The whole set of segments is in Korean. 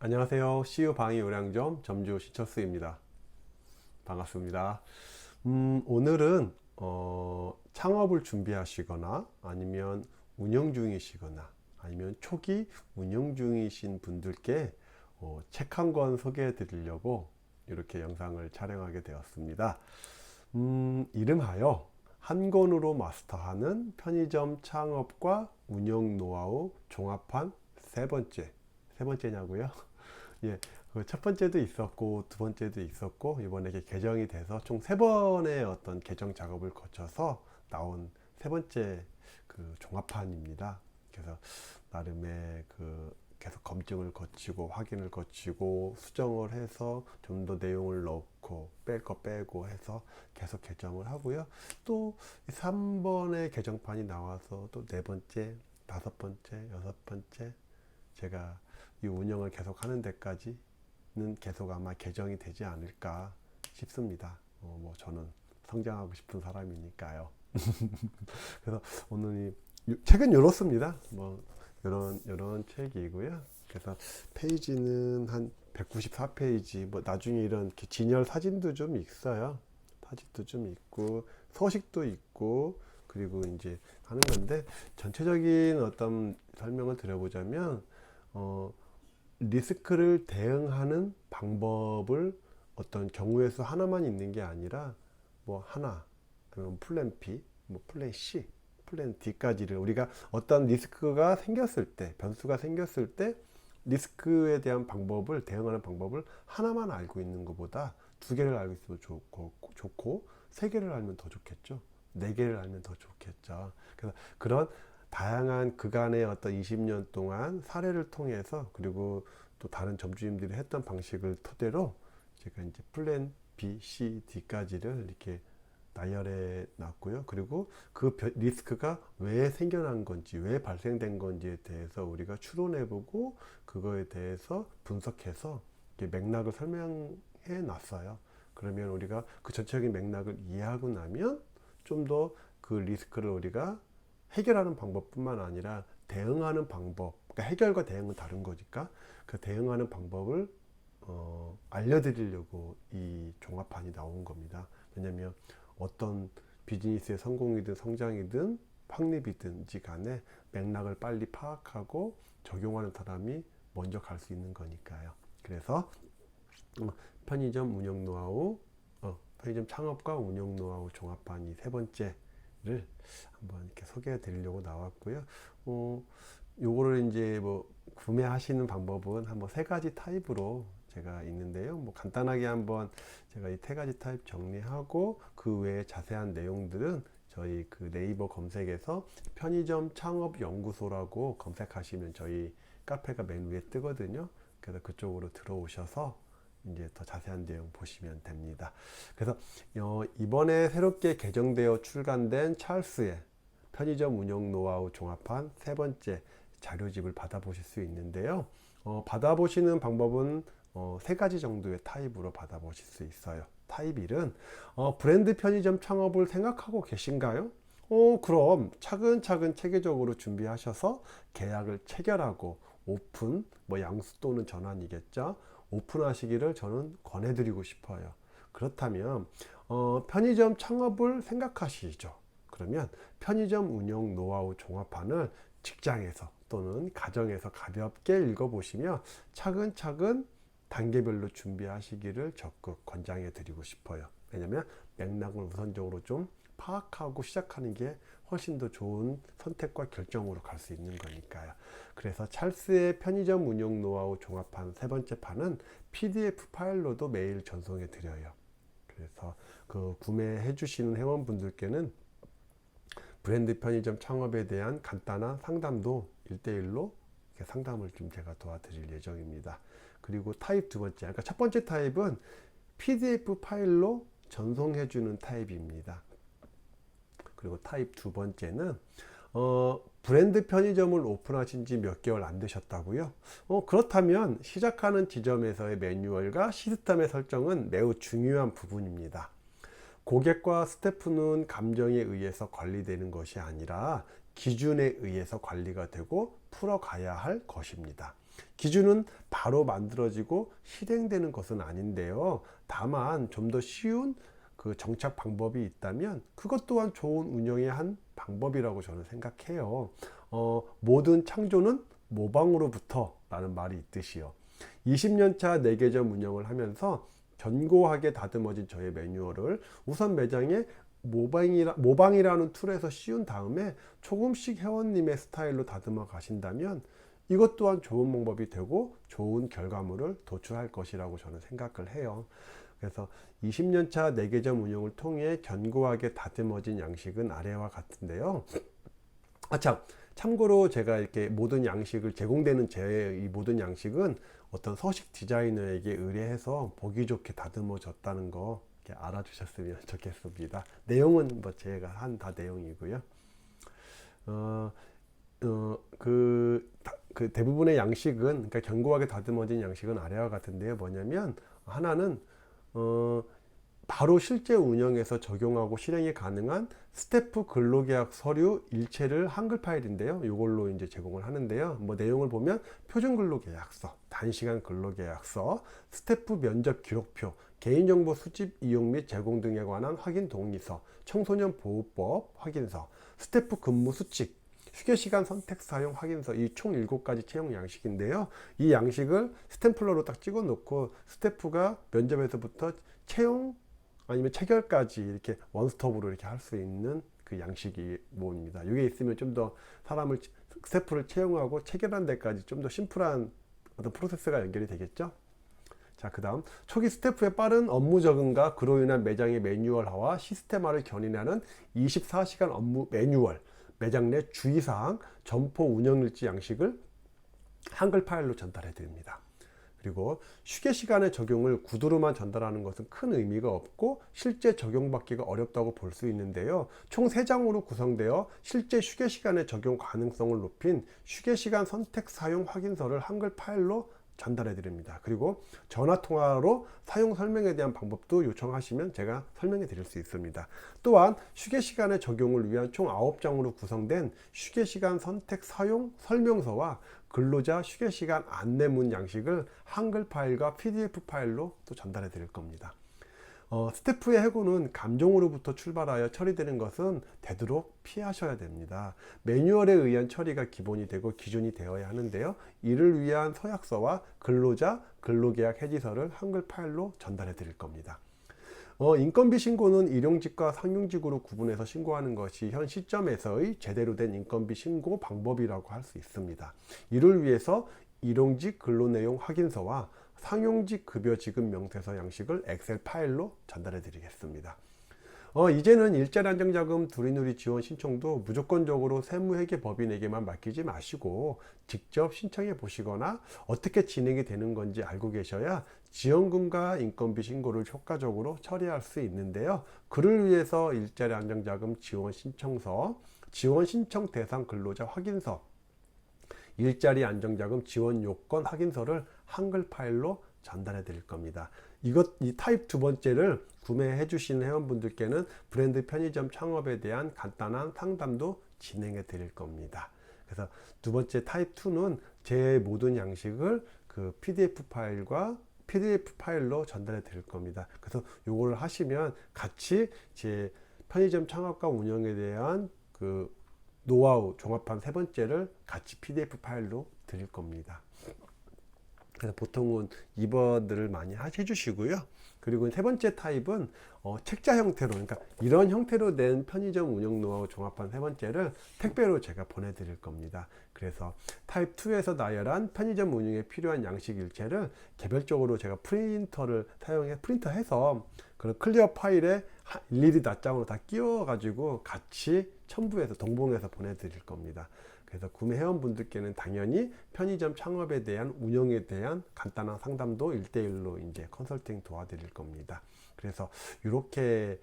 안녕하세요. CU 방위 요량점 점주 신철수입니다. 반갑습니다. 오늘은 창업을 준비하시거나 아니면 운영 중이시거나 아니면 초기 운영 중이신 분들께 책 한 권 소개해 드리려고 이렇게 영상을 촬영하게 되었습니다. 이름하여 한 권으로 마스터하는 편의점 창업과 운영 노하우 종합판 세 번째냐고요? 예, 그 첫 번째도 있었고 두 번째도 있었고 이번에 이렇게 개정이 돼서 총 세 번의 어떤 개정 작업을 거쳐서 나온 세 번째 그 종합판입니다. 그래서 나름의 그 계속 검증을 거치고 확인을 거치고 수정을 해서 좀 더 내용을 넣고 뺄 거 빼고 해서 계속 개정을 하고요. 또 3번의 개정판이 나와서 또 네 번째, 다섯 번째, 여섯 번째 제가 이 운영을 계속 하는 데까지는 계속 아마 개정이 되지 않을까 싶습니다. 뭐 저는 성장하고 싶은 사람이니까요. 그래서 오늘 책은 이렇습니다. 뭐 이런 책이고요. 그래서 페이지는 한 194페이지. 뭐 나중에 이런 진열 사진도 좀 있어요. 사진도 좀 있고 서식도 있고 그리고 이제 하는 건데 전체적인 어떤 설명을 드려보자면 리스크를 대응하는 방법을 어떤 경우의 수 하나만 있는 게 아니라 뭐 하나, 아니면 플랜 B, 뭐 플랜 C, 플랜 D까지를 우리가 어떤 리스크가 생겼을 때, 변수가 생겼을 때 리스크에 대한 방법을 대응하는 방법을 하나만 알고 있는 것보다 두 개를 알고 있어도 좋고 세 개를 알면 더 좋겠죠. 네 개를 알면 더 좋겠죠. 그래서 그런 다양한 그간의 어떤 20년 동안 사례를 통해서 그리고 또 다른 점주님들이 했던 방식을 토대로 제가 이제 플랜 B, C, D까지를 이렇게 나열해 놨고요. 그리고 그 리스크가 왜 생겨난 건지, 왜 발생된 건지에 대해서 우리가 추론해 보고 그거에 대해서 분석해서 맥락을 설명해 놨어요. 그러면 우리가 그 전체적인 맥락을 이해하고 나면 좀 더 그 리스크를 우리가 해결하는 방법뿐만 아니라 대응하는 방법, 그러니까 해결과 대응은 다른 거니까 그 대응하는 방법을 알려드리려고 이 종합판이 나온 겁니다. 왜냐하면 어떤 비즈니스의 성공이든 성장이든 확립이든지 간에 맥락을 빨리 파악하고 적용하는 사람이 먼저 갈 수 있는 거니까요. 그래서 편의점 운영 노하우, 편의점 창업과 운영 노하우 종합판이 세 번째를 한번 이렇게 소개해 드리려고 나왔고요. 요거를 이제 뭐 구매하시는 방법은 한번 세 가지 타입으로 제가 있는데요. 뭐 간단하게 한번 제가 이 세 가지 타입 정리하고 그 외에 자세한 내용들은 저희 그 네이버 검색에서 편의점 창업 연구소라고 검색하시면 저희 카페가 맨 위에 뜨거든요. 그래서 그쪽으로 들어오셔서 이제 더 자세한 내용 보시면 됩니다. 그래서 이번에 새롭게 개정되어 출간된 찰스의 편의점 운영 노하우 종합판 세 번째 자료집을 받아보실 수 있는데요. 받아보시는 방법은 세 가지 정도의 타입으로 받아보실 수 있어요. 타입 1은 브랜드 편의점 창업을 생각하고 계신가요? 그럼 차근차근 체계적으로 준비하셔서 계약을 체결하고 오픈, 뭐 양수 또는 전환이겠죠. 오픈하시기를 저는 권해드리고 싶어요. 그렇다면 편의점 창업을 생각하시죠. 그러면 편의점 운영 노하우 종합판을 직장에서 또는 가정에서 가볍게 읽어보시며 차근차근 단계별로 준비하시기를 적극 권장해 드리고 싶어요. 왜냐하면 맥락을 우선적으로 좀 파악하고 시작하는 게 훨씬 더 좋은 선택과 결정으로 갈 수 있는 거니까요. 그래서 찰스의 편의점 운영 노하우 종합판 세 번째 판은 PDF 파일로도 매일 전송해 드려요. 그래서 그 구매해 주시는 회원분들께는 브랜드 편의점 창업에 대한 간단한 상담도 1대1로 상담을 좀 제가 도와드릴 예정입니다. 그리고 타입 두 번째, 그러니까 첫 번째 타입은 PDF 파일로 전송해 주는 타입입니다. 그리고 타입 두 번째는 브랜드 편의점을 오픈하신 지 몇 개월 안 되셨다고요? 그렇다면 시작하는 지점에서의 매뉴얼과 시스템의 설정은 매우 중요한 부분입니다. 고객과 스태프는 감정에 의해서 관리되는 것이 아니라 기준에 의해서 관리가 되고 풀어가야 할 것입니다. 기준은 바로 만들어지고 실행되는 것은 아닌데요. 다만 좀 더 쉬운 그 정착 방법이 있다면 그것 또한 좋은 운영의 한 방법이라고 저는 생각해요. 모든 창조는 모방으로부터 라는 말이 있듯이요. 20년차 내계점 운영을 하면서 견고하게 다듬어진 저의 매뉴얼을 우선 매장에 모방이라는 툴에서 씌운 다음에 조금씩 회원님의 스타일로 다듬어 가신다면 이것 또한 좋은 방법이 되고 좋은 결과물을 도출할 것이라고 저는 생각을 해요. 그래서 20년차 내계점 운영을 통해 견고하게 다듬어진 양식은 아래와 같은데요. 참고로 제가 이렇게 모든 양식을 제공되는 제 이 모든 양식은 어떤 서식 디자이너에게 의뢰해서 보기 좋게 다듬어졌다는 거 알아주셨으면 좋겠습니다. 내용은 뭐 제가 한 다 내용이고요. 그 대부분의 양식은, 그러니까 견고하게 다듬어진 양식은 아래와 같은데요. 뭐냐면 하나는 바로 실제 운영에서 적용하고 실행이 가능한 스태프 근로계약 서류 일체를 한글 파일인데요. 이걸로 이제 제공을 하는데요. 뭐 내용을 보면 표준 근로계약서, 단시간 근로계약서, 스태프 면접 기록표, 개인정보 수집 이용 및 제공 등에 관한 확인 동의서, 청소년 보호법 확인서, 스태프 근무 수칙, 휴게시간 선택 사용 확인서, 이 총 7가지 채용 양식인데요. 이 양식을 스탬플러로 딱 찍어 놓고 스태프가 면접에서부터 채용 아니면 체결까지 이렇게 원스톱으로 이렇게 할 수 있는 그 양식이 모입니다. 이게 있으면 좀 더 사람을 스태프를 채용하고 체결한 데까지 좀 더 심플한 어떤 프로세스가 연결이 되겠죠. 자, 그 다음 초기 스태프의 빠른 업무 적응과 그로 인한 매장의 매뉴얼화와 시스템화를 견인하는 24시간 업무 매뉴얼, 매장 내 주의사항, 점포 운영일지 양식을 한글 파일로 전달해 드립니다. 그리고 휴게시간의 적용을 구두로만 전달하는 것은 큰 의미가 없고 실제 적용받기가 어렵다고 볼 수 있는데요. 총 3장으로 구성되어 실제 휴게시간의 적용 가능성을 높인 휴게시간 선택 사용 확인서를 한글 파일로 전달해 드립니다. 그리고 전화통화로 사용 설명에 대한 방법도 요청하시면 제가 설명해 드릴 수 있습니다. 또한 휴게시간의 적용을 위한 총 9장으로 구성된 휴게시간 선택 사용 설명서와 근로자 휴게시간 안내문 양식을 한글 파일과 PDF 파일로 또 전달해 드릴 겁니다. 스태프의 해고는 감정으로부터 출발하여 처리되는 것은 되도록 피하셔야 됩니다. 매뉴얼에 의한 처리가 기본이 되고 기준이 되어야 하는데요. 이를 위한 서약서와 근로자 근로계약 해지서를 한글 파일로 전달해 드릴 겁니다. 인건비 신고는 일용직과 상용직으로 구분해서 신고하는 것이 현 시점에서의 제대로 된 인건비 신고 방법이라고 할 수 있습니다. 이를 위해서 일용직 근로내용 확인서와 상용직 급여 지급 명세서 양식을 엑셀 파일로 전달해 드리겠습니다. 이제는 일자리 안정자금 두리누리 지원 신청도 무조건적으로 세무회계법인에게만 맡기지 마시고 직접 신청해 보시거나 어떻게 진행이 되는 건지 알고 계셔야 지원금과 인건비 신고를 효과적으로 처리할 수 있는데요. 그를 위해서 일자리 안정자금 지원 신청서, 지원 신청 대상 근로자 확인서, 일자리 안정자금 지원 요건 확인서를 한글 파일로 전달해 드릴 겁니다. 이 타입 2번째를 구매해 주신 회원분들께는 브랜드 편의점 창업에 대한 간단한 상담도 진행해 드릴 겁니다. 그래서 두 번째 타입 2는 제 모든 양식을 그 PDF 파일로 전달해 드릴 겁니다. 그래서 요걸 하시면 같이 제 편의점 창업과 운영에 대한 그 노하우 종합한 3번째를 같이 PDF 파일로 드릴 겁니다. 그래서 보통은 2번들을 많이 해주시고요. 그리고 3번째 타입은 책자 형태로, 그러니까 이런 형태로 된 편의점 운영 노하우 종합한 3번째를 택배로 제가 보내드릴 겁니다. 그래서 타입 2에서 나열한 편의점 운영에 필요한 양식 일체를 개별적으로 제가 프린터해서 그런 클리어 파일에 일일이 낱장으로 다 끼워 가지고 같이 첨부해서 동봉해서 보내드릴 겁니다. 그래서 구매 회원분들께는 당연히 편의점 창업에 대한 운영에 대한 간단한 상담도 1대1로 이제 컨설팅 도와드릴 겁니다. 그래서 이렇게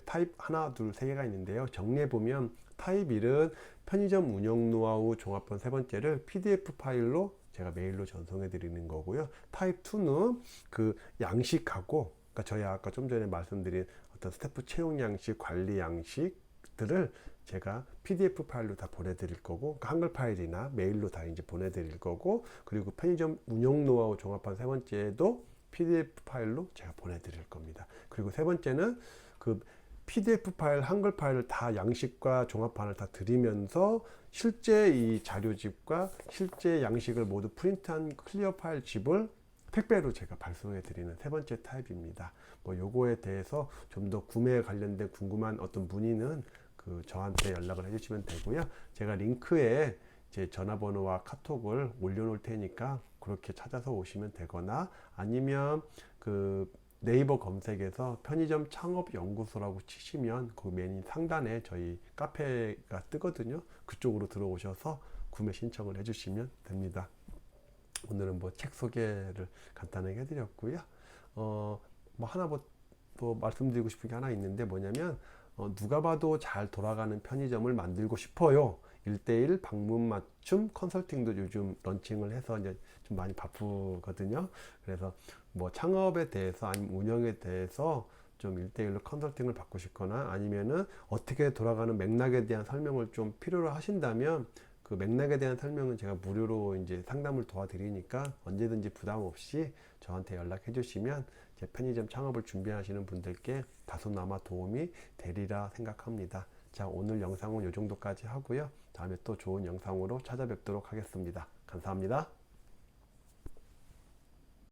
타입 하나, 둘, 세 개가 있는데요. 정리해 보면 타입 1은 편의점 운영 노하우 종합본 3번째를 PDF 파일로 제가 메일로 전송해 드리는 거고요. 타입 2는 그 양식하고, 그러니까 저희 아까 좀 전에 말씀드린 어떤 스태프 채용 양식, 관리 양식들을 제가 PDF 파일로 다 보내드릴 거고, 그러니까 한글 파일이나 메일로 다 이제 보내드릴 거고, 그리고 편의점 운영 노하우 종합판 세 번째도 PDF 파일로 제가 보내드릴 겁니다. 그리고 세 번째는 그 PDF 파일, 한글 파일을 다 양식과 종합판을 다 드리면서 실제 이 자료집과 실제 양식을 모두 프린트한 클리어 파일 집을 택배로 제가 발송해 드리는 세 번째 타입입니다. 뭐 요거에 대해서 좀 더 구매에 관련된 궁금한 어떤 문의는 그 저한테 연락을 해주시면 되고요. 제가 링크에 제 전화번호와 카톡을 올려놓을 테니까 그렇게 찾아서 오시면 되거나, 아니면 그 네이버 검색에서 편의점 창업연구소라고 치시면 그 메뉴 상단에 저희 카페가 뜨거든요. 그쪽으로 들어오셔서 구매 신청을 해주시면 됩니다. 오늘은 뭐 책 소개를 간단하게 해드렸고요. 뭐 하나 또 말씀드리고 싶은 게 하나 있는데, 뭐냐면 누가 봐도 잘 돌아가는 편의점을 만들고 싶어요. 1대1 방문 맞춤 컨설팅도 요즘 런칭을 해서 이제 좀 많이 바쁘거든요. 그래서 뭐 창업에 대해서 아니면 운영에 대해서 좀 1대1로 컨설팅을 받고 싶거나, 아니면은 어떻게 돌아가는 맥락에 대한 설명을 좀 필요로 하신다면 그 맥락에 대한 설명은 제가 무료로 이제 상담을 도와드리니까 언제든지 부담 없이 저한테 연락해 주시면 제 편의점 창업을 준비하시는 분들께 다소나마 도움이 되리라 생각합니다. 자, 오늘 영상은 이 정도까지 하고요. 다음에 또 좋은 영상으로 찾아뵙도록 하겠습니다. 감사합니다.